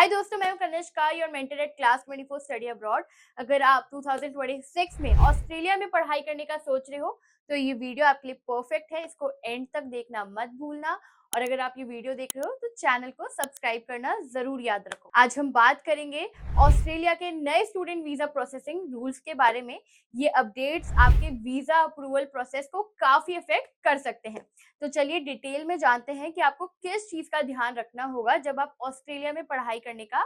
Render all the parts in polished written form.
हाय दोस्तों, मैं हूं Kanishka, your mentor at class 24 study abroad. अगर आप 2026 में ऑस्ट्रेलिया में पढ़ाई करने का सोच रहे हो तो ये वीडियो आपके लिए परफेक्ट है। इसको एंड तक देखना मत भूलना। और अगर आप ये वीडियो देख रहे हो तो चैनल को सब्सक्राइब करना जरूर याद रखो। आज हम बात करेंगे ऑस्ट्रेलिया के नए स्टूडेंट वीजा प्रोसेसिंग रूल्स के बारे में। ये अपडेट्स आपके वीजा अप्रूवल प्रोसेस को काफी इफेक्ट कर सकते हैं। तो चलिए डिटेल में जानते हैं कि आपको किस चीज का ध्यान रखना होगा जब आप ऑस्ट्रेलिया में पढ़ाई करने का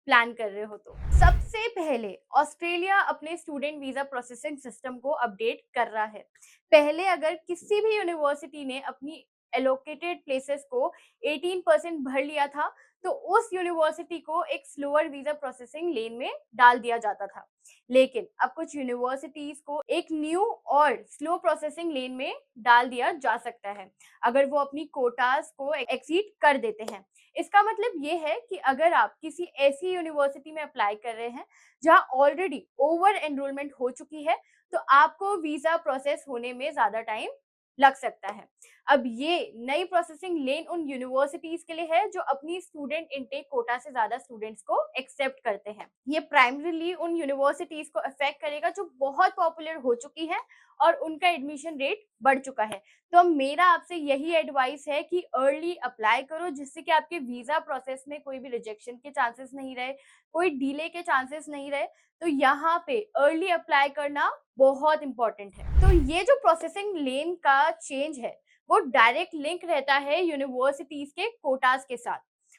प्लान कर रहे हो। तो सबसे पहले ऑस्ट्रेलिया अपने स्टूडेंट वीजा प्रोसेसिंग सिस्टम को अपडेट कर रहा है। पहले अगर किसी भी यूनिवर्सिटी ने अपनी एलोकेटेड प्लेसेस को 18% भर लिया था तो उस यूनिवर्सिटी को एक स्लोअर वीजा प्रोसेसिंग लेन में डाल दिया जाता था। लेकिन अब कुछ यूनिवर्सिटीज को एक न्यू और स्लो प्रोसेसिंग लेन में डाल दिया जा सकता है अगर वो अपनी कोटास को एक्सीड कर देते हैं। इसका मतलब ये है कि अगर आप किसी ऐसी यूनिवर्सिटी में अप्लाई कर रहे हैं जहां ऑलरेडी ओवर एनरोलमेंट हो चुकी है तो आपको वीजा प्रोसेस होने में ज्यादा टाइम लग सकता है। अब ये नई प्रोसेसिंग लेन उन यूनिवर्सिटीज के लिए है जो अपनी स्टूडेंट इनटेक कोटा से ज्यादा स्टूडेंट्स को एक्सेप्ट करते हैं। ये प्राइमरीली उन यूनिवर्सिटीज को अफेक्ट करेगा जो बहुत पॉपुलर हो चुकी है और उनका एडमिशन रेट बढ़ चुका है। तो मेरा आपसे यही एडवाइस है कि अर्ली अप्लाई करो जिससे कि आपके वीजा प्रोसेस में कोई भी रिजेक्शन के चांसेस नहीं रहे, कोई डिले के चांसेस नहीं रहे। तो यहाँ पे अर्ली अप्लाई करना बहुत इंपॉर्टेंट है। तो ये जो प्रोसेसिंग लेन का चेंज है वो डायरेक्ट लिंक रहता है यूनिवर्सिटीज के कोटास के साथ।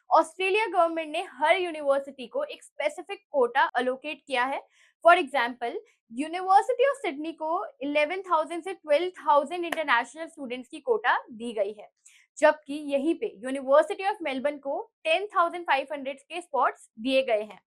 ऑस्ट्रेलिया गवर्नमेंट ने हर यूनिवर्सिटी को एक स्पेसिफिक कोटा अलोकेट किया है। For example, university of Sydney को 11,000 से 12,000 इंटरनेशनल स्टूडेंट्स की कोटा दी गई है, जबकि यहीं पे यूनिवर्सिटी ऑफ मेलबर्न को 10,500 के स्पॉट्स दिए गए हैं।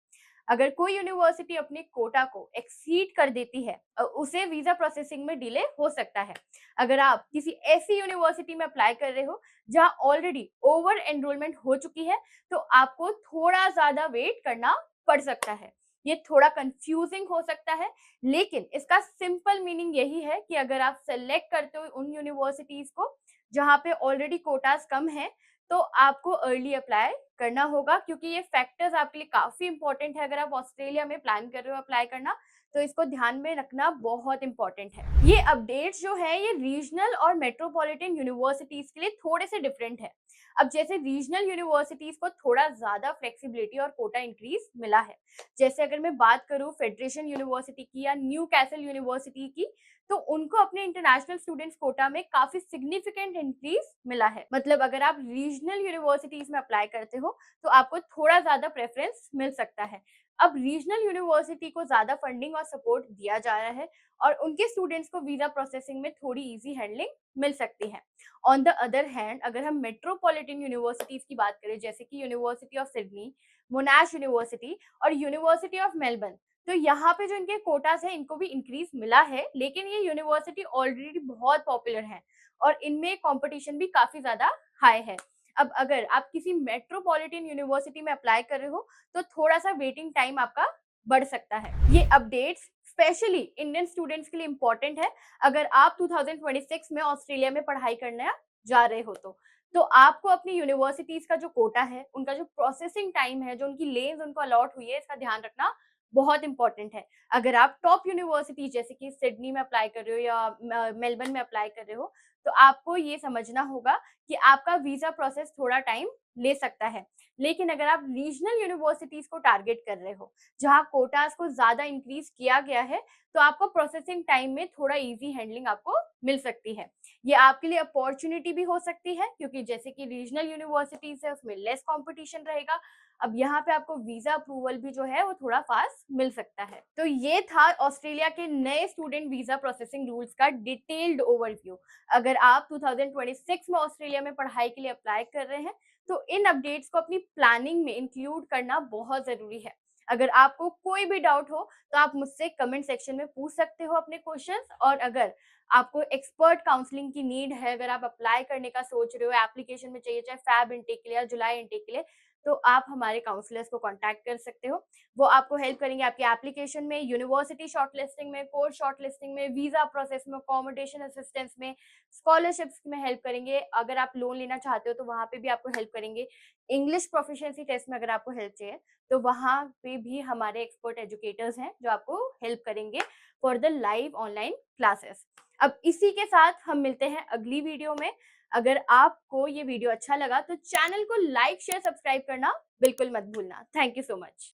अगर कोई यूनिवर्सिटी अपने कोटा को एक्सीड कर देती है उसे वीजा प्रोसेसिंग में डिले हो सकता है। अगर आप किसी ऐसी यूनिवर्सिटी में अप्लाई कर रहे हो जहां ऑलरेडी ओवर एनरोलमेंट हो चुकी है तो आपको थोड़ा ज्यादा वेट करना पड़ सकता है। ये थोड़ा कंफ्यूजिंग हो सकता है, लेकिन इसका सिंपल मीनिंग यही है कि अगर आप सेलेक्ट करते हो उन यूनिवर्सिटीज को जहां पे ऑलरेडी कोटास कम है तो आपको अर्ली अप्लाई करना होगा, क्योंकि ये फैक्टर्स आपके लिए काफी इंपॉर्टेंट है। अगर आप ऑस्ट्रेलिया में प्लान कर रहे हो अप्लाई करना तो इसको ध्यान में रखना बहुत इंपॉर्टेंट है। ये अपडेट्स जो है ये रीजनल और मेट्रोपॉलिटन यूनिवर्सिटीज के लिए थोड़े से डिफरेंट है। अब जैसे रीजनल यूनिवर्सिटीज को थोड़ा ज्यादा फ्लेक्सिबिलिटी और कोटा इंक्रीज मिला है। जैसे अगर मैं बात करूं फेडरेशन यूनिवर्सिटी की या न्यू कैसल यूनिवर्सिटी की, तो उनको अपने इंटरनेशनल स्टूडेंट्स कोटा में काफी सिग्निफिकेंट इंक्रीज मिला है। मतलब अगर आप रीजनल यूनिवर्सिटीज में अप्लाई करते हो तो आपको थोड़ा ज्यादा प्रेफरेंस मिल सकता है। अब रीजनल यूनिवर्सिटी को ज्यादा फंडिंग और सपोर्ट दिया जा रहा है और उनके स्टूडेंट्स को वीजा प्रोसेसिंग में थोड़ी इजी हैंडलिंग मिल सकती है। ऑन द अदर हैंड, अगर हम मेट्रोपॉलिटन यूनिवर्सिटीज की बात करें जैसे कि यूनिवर्सिटी ऑफ सिडनी, मोनाश यूनिवर्सिटी और यूनिवर्सिटी ऑफ मेलबर्न, तो यहाँ पे जो इनके कोटास है इनको भी इंक्रीज मिला है। लेकिन ये यूनिवर्सिटी ऑलरेडी बहुत पॉपुलर है और इनमें कंपटीशन भी काफी ज्यादा हाई है। अब अगर आप किसी मेट्रोपॉलिटन यूनिवर्सिटी में अप्लाई कर रहे हो तो थोड़ा सा वेटिंग टाइम आपका बढ़ सकता है। ये अपडेट्स स्पेशली इंडियन स्टूडेंट्स के लिए इंपॉर्टेंट है। अगर आप 2026 में ऑस्ट्रेलिया में पढ़ाई करने जा रहे हो तो आपको अपनी यूनिवर्सिटीज का जो कोटा है, उनका जो प्रोसेसिंग टाइम है, जो उनकी लेन्स उनको अलॉट हुई है, इसका ध्यान रखना बहुत इंपॉर्टेंट है। अगर आप टॉप यूनिवर्सिटी जैसे कि सिडनी में अप्लाई कर रहे हो या मेलबर्न में अप्लाई कर रहे हो तो आपको ये समझना होगा कि आपका वीजा प्रोसेस थोड़ा टाइम ले सकता है। लेकिन अगर आप रीजनल यूनिवर्सिटीज को टारगेट कर रहे हो जहां कोटास को ज्यादा इंक्रीज किया गया है तो आपको प्रोसेसिंग टाइम में थोड़ा इजी हैंडलिंग आपको मिल सकती है। ये आपके लिए अपॉर्चुनिटी भी हो सकती है क्योंकि जैसे कि रीजनल यूनिवर्सिटीज है उसमें लेस कंपटीशन रहेगा। अब यहाँ पे आपको वीजा अप्रूवल भी जो है वो थोड़ा फास्ट मिल सकता है। तो ये था ऑस्ट्रेलिया के नए स्टूडेंट वीजा प्रोसेसिंग रूल्स का डिटेल्ड ओवरव्यू। अगर आप 2026 में ऑस्ट्रेलिया में पढ़ाई के लिए अप्लाई कर रहे हैं तो इन अपडेट्स को अपनी प्लानिंग में इंक्लूड करना बहुत जरूरी है। अगर आपको कोई भी डाउट हो तो आप मुझसे कमेंट सेक्शन में पूछ सकते हो अपने क्वेश्चंस। और अगर आपको एक्सपर्ट काउंसलिंग की नीड है, अगर आप अप्लाई करने का सोच रहे हो, एप्लीकेशन में चाहिए, चाहे फैब इनटेक के लिए या जुलाई इनटेक के लिए, तो आप हमारे काउंसलर्स को कॉन्टैक्ट कर सकते हो। वो आपको हेल्प करेंगे आपकी एप्लीकेशन में, यूनिवर्सिटी शॉर्टलिस्टिंग में, कोर्स शॉर्टलिस्टिंग में, वीज़ा प्रोसेस में, अकोमोडेशन असिस्टेंस में, स्कॉलरशिप्स में हेल्प करेंगे। अगर आप लोन लेना चाहते हो तो वहाँ पे भी आपको हेल्प करेंगे। इंग्लिश प्रोफिशिएंसी टेस्ट में अगर आपको हेल्प चाहिए तो वहाँ पे भी हमारे एक्सपर्ट एजुकेटर्स हैं जो आपको हेल्प करेंगे for the live online classes. अब इसी के साथ हम मिलते हैं अगली वीडियो में। अगर आपको ये वीडियो अच्छा लगा तो चैनल को लाइक, शेयर, सब्सक्राइब करना बिल्कुल मत भूलना। Thank you so much.